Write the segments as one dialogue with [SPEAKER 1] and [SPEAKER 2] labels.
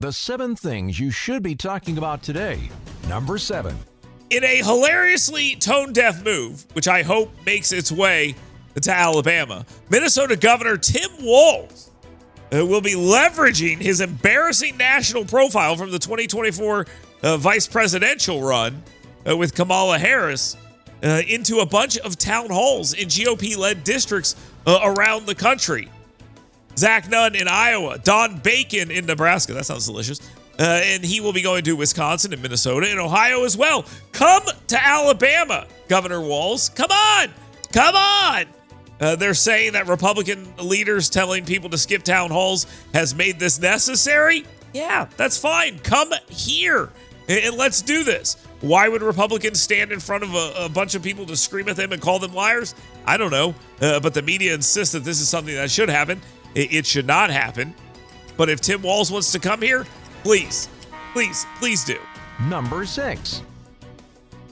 [SPEAKER 1] The 7 things you should be talking about today. Number 7.
[SPEAKER 2] In a hilariously tone-deaf move, which I hope makes its way to Alabama, Minnesota Governor Tim Walz will be leveraging his embarrassing national profile from the 2024 vice presidential run with Kamala Harris into a bunch of town halls in GOP-led districts around the country. Zach Nunn in Iowa, Don Bacon in Nebraska. That sounds delicious. And he will be going to Wisconsin and Minnesota and Ohio as well. Come to Alabama, Governor Walz. Come on. Come on. They're saying that Republican leaders telling people to skip town halls has made this necessary. Yeah, that's fine. Come here and let's do this. Why would Republicans stand in front of a bunch of people to scream at them and call them liars? I don't know. But the media insists that this is something that should happen. It should not happen. But if Tim Walz wants to come here, please, please, please do.
[SPEAKER 1] Number 6.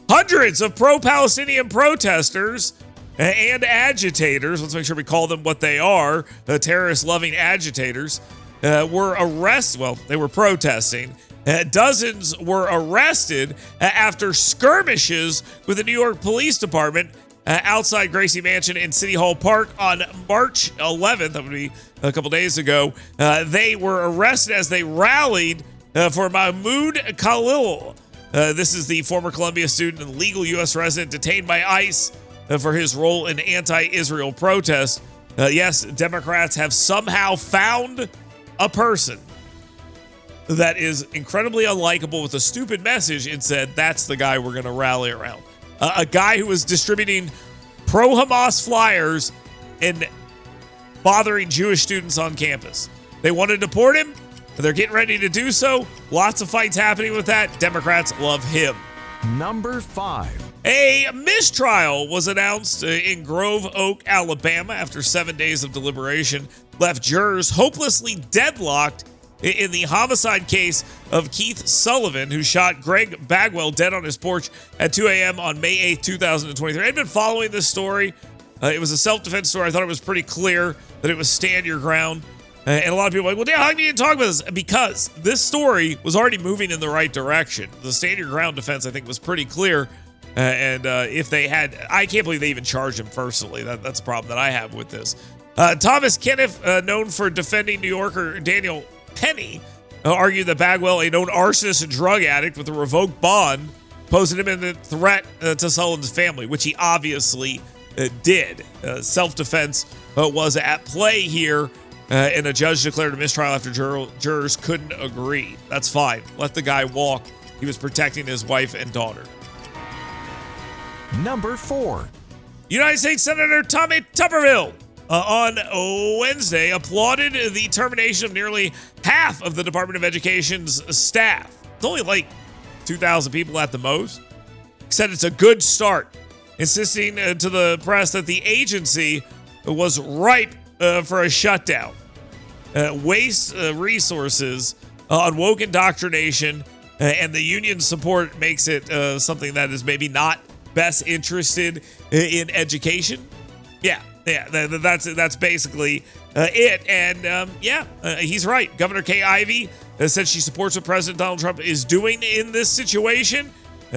[SPEAKER 2] Hundreds of pro-Palestinian protesters and agitators, let's make sure we call them what they are, terrorist-loving agitators, were arrested. Well, they were protesting. Dozens were arrested after skirmishes with the New York Police Department outside Gracie Mansion in City Hall Park on March 11th. That would be a couple days ago. They were arrested as they rallied for Mahmoud Khalil. This is the former Columbia student and legal U.S. resident detained by ICE for his role in anti-Israel protests. Yes, Democrats have somehow found a person that is incredibly unlikable with a stupid message and said, that's the guy we're going to rally around. A guy who was distributing pro-Hamas flyers and bothering Jewish students on campus. They want to deport him. They're getting ready to do so. Lots of fights happening with that. Democrats love him.
[SPEAKER 1] Number 5.
[SPEAKER 2] A mistrial was announced in Grove Oak, Alabama, after 7 days of deliberation left jurors hopelessly deadlocked in the homicide case of Keith Sullivan, who shot Greg Bagwell dead on his porch at 2 a.m. on May 8th, 2023. I'd been following this story. It was a self-defense story. I thought it was pretty clear that it was stand your ground. And a lot of people were like, well, Dan, how come you didn't talk about this? Because this story was already moving in the right direction. The stand your ground defense, I think, was pretty clear. And if they had, I can't believe they even charged him personally. That's a problem that I have with this. Thomas Kenneth, known for defending New Yorker Daniel Penny, argued that Bagwell, a known arsonist and drug addict with a revoked bond, posed an imminent threat to Sullivan's family, which he obviously did. Self-defense was at play here, and a judge declared a mistrial after jurors couldn't agree. That's fine. Let the guy walk. He was protecting his wife and daughter.
[SPEAKER 1] Number 4.
[SPEAKER 2] United States Senator Tommy Tuberville on Wednesday applauded the termination of nearly half of the Department of Education's staff. It's only like 2,000 people at the most. He said it's a good start, insisting to the press that the agency was ripe for a shutdown. Waste resources on woke indoctrination and the union support makes it something that is maybe not best interested in education. Yeah, that's basically it. And he's right. Governor Kay Ivey said she supports what President Donald Trump is doing in this situation,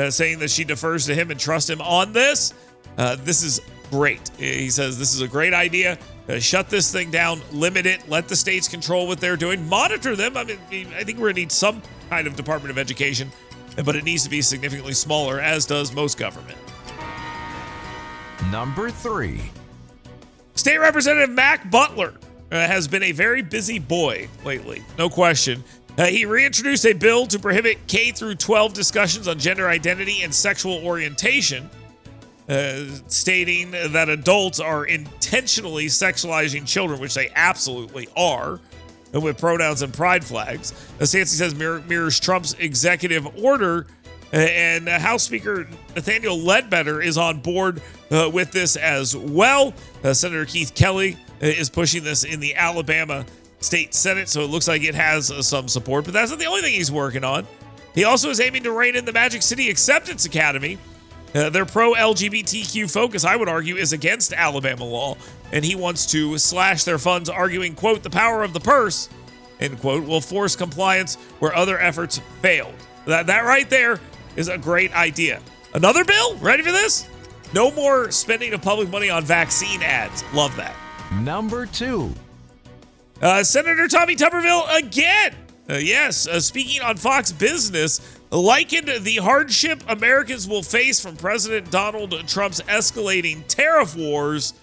[SPEAKER 2] saying that she defers to him and trusts him on this. This is great. He says this is a great idea. Shut this thing down, limit it, let the states control what they're doing, monitor them. I mean, I think we're going to need some kind of Department of Education, but it needs to be significantly smaller, as does most government.
[SPEAKER 1] Number 3.
[SPEAKER 2] State Representative Mac Butler has been a very busy boy lately, no question. He reintroduced a bill to prohibit K-12 discussions on gender identity and sexual orientation, stating that adults are intentionally sexualizing children, which they absolutely are, with pronouns and pride flags. Stancy says mirrors Trump's executive order, and House Speaker Nathaniel Ledbetter is on board with this as well. Senator Keith Kelly is pushing this in the Alabama State Senate, so it looks like it has some support, but that's not the only thing he's working on. He also is aiming to rein in the Magic City Acceptance Academy. Their pro-LGBTQ focus, I would argue, is against Alabama law, and he wants to slash their funds, arguing, quote, the power of the purse end quote, will force compliance where other efforts failed. That right there is a great idea. Another bill? Ready for this? No more spending of public money on vaccine ads. Love that.
[SPEAKER 1] Number 2.
[SPEAKER 2] Senator Tommy Tuberville again. Yes, speaking on Fox Business, likened the hardship Americans will face from President Donald Trump's escalating tariff wars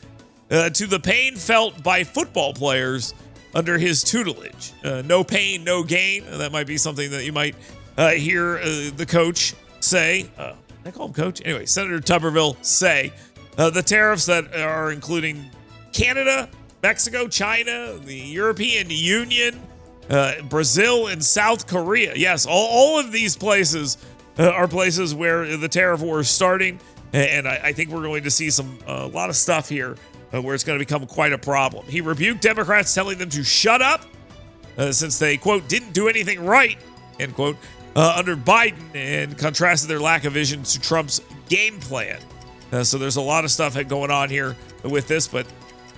[SPEAKER 2] to the pain felt by football players under his tutelage. No pain, no gain. That might be something that you might hear the coach say. I call him coach? Anyway, Senator Tuberville say the tariffs that are including Canada, Mexico, China, the European Union, Brazil, and South Korea. Yes, all of these places are places where the tariff war is starting, and I think we're going to see a lot of stuff here where it's going to become quite a problem. He rebuked Democrats, telling them to shut up since they, quote, didn't do anything right, end quote, under Biden, and contrasted their lack of vision to Trump's game plan. So there's a lot of stuff going on here with this, but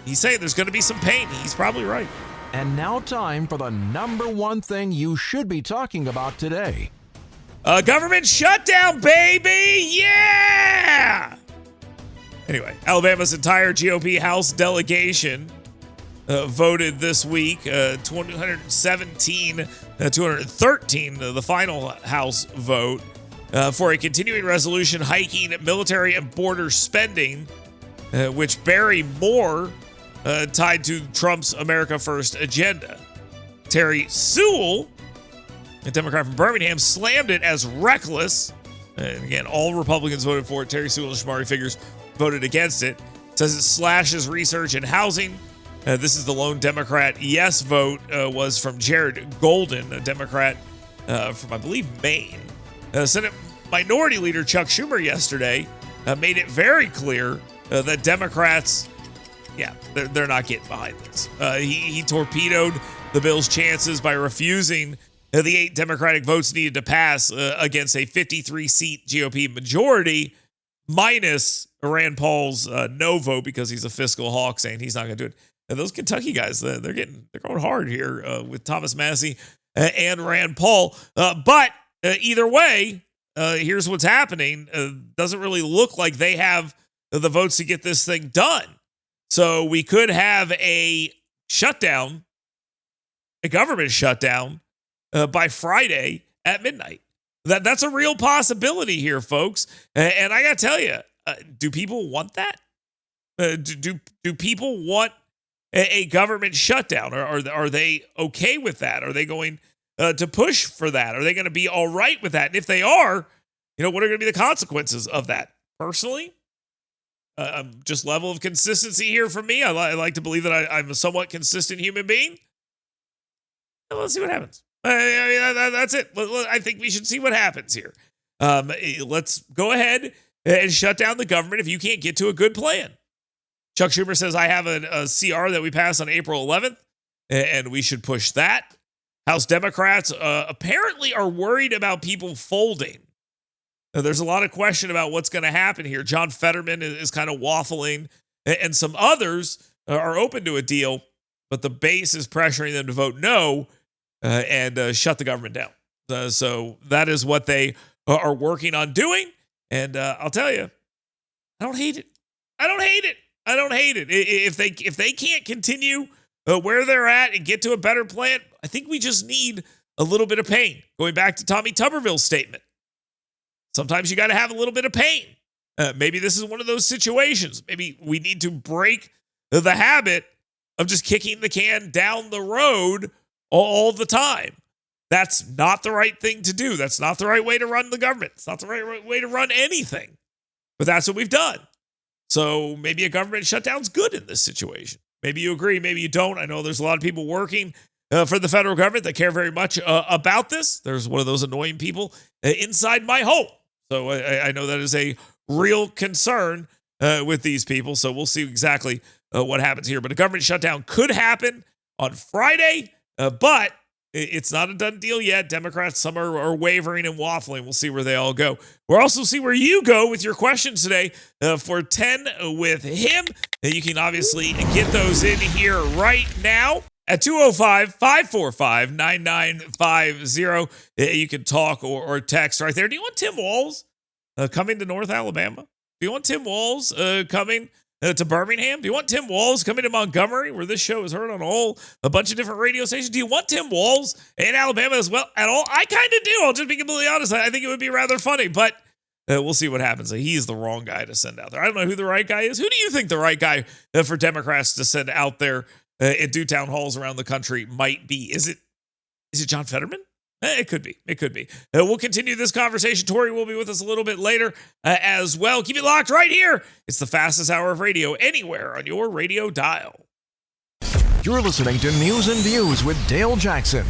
[SPEAKER 2] he's saying there's going to be some pain. He's probably right.
[SPEAKER 1] And now time for the number 1 thing you should be talking about today.
[SPEAKER 2] Government shutdown, baby! Yeah! Anyway, Alabama's entire GOP House delegation voted this week, 217, 213, the final House vote, for a continuing resolution hiking military and border spending, which bury more tied to Trump's America First agenda. Terry Sewell, a Democrat from Birmingham, slammed it as reckless. And again, all Republicans voted for it. Terry Sewell and Shamari Figures voted against it. Says it slashes research and housing. This is the lone Democrat yes vote was from Jared Golden, a Democrat from, I believe, Maine. Senate Minority Leader Chuck Schumer yesterday made it very clear that Democrats, they're not getting behind this. He torpedoed the bill's chances by refusing the 8 Democratic votes needed to pass against a 53-seat GOP majority, minus Rand Paul's no vote because he's a fiscal hawk, saying he's not going to do it. And those Kentucky guys, they're going hard here with Thomas Massie and Rand Paul. But either way, here's what's happening. Doesn't really look like they have the votes to get this thing done. So we could have a shutdown, a government shutdown, by Friday at midnight. That's a real possibility here, folks. And I got to tell you, do people want that? Do people want a government shutdown? Or are they okay with that? Are they going to push for that? Are they going to be all right with that? And if they are, what are going to be the consequences of that? Personally, just level of consistency here for me. I like to believe that I'm a somewhat consistent human being. Let's see what happens. That's it. I think we should see what happens here. Let's go ahead and shut down the government if you can't get to a good plan. Chuck Schumer says, I have a CR that we passed on April 11th, and we should push that. House Democrats apparently are worried about people folding. There's a lot of question about what's going to happen here. John Fetterman is kind of waffling, and some others are open to a deal, but the base is pressuring them to vote no and shut the government down. So that is what they are working on doing. And I'll tell you, I don't hate it. I don't hate it. If they can't continue where they're at and get to a better plan, I think we just need a little bit of pain. Going back to Tommy Tuberville's statement, sometimes you got to have a little bit of pain. Maybe this is one of those situations. Maybe we need to break the habit of just kicking the can down the road all the time. That's not the right thing to do. That's not the right way to run the government. It's not the right way to run anything. But that's what we've done. So maybe a government shutdown's good in this situation. Maybe you agree, maybe you don't. I know there's a lot of people working for the federal government that care very much about this. There's one of those annoying people inside my home. So I know that is a real concern with these people. So we'll see exactly what happens here. But a government shutdown could happen on Friday, but it's not a done deal yet. Democrats, some are wavering and waffling. We'll see where they all go. We'll also see where you go with your questions today for 10 with him. You can obviously get those in here right now at 205-545-9950. You can talk or text right there. Do you want Tim Walz coming to North Alabama? Do you want Tim Walz coming to Birmingham? Do you want Tim Walz coming to Montgomery, where this show is heard on a bunch of different radio stations? Do you want Tim Walz in Alabama as well at all? I kind of do. I'll just be completely honest. I think it would be rather funny, but we'll see what happens. He's the wrong guy to send out there. I don't know who the right guy is. Who do you think the right guy for Democrats to send out there and do town halls around the country might be? Is it John Fetterman? It could be. It could be. We'll continue this conversation. Tori will be with us a little bit later as well. Keep it locked right here. It's the fastest hour of radio anywhere on your radio dial.
[SPEAKER 1] You're listening to News and Views with Dale Jackson.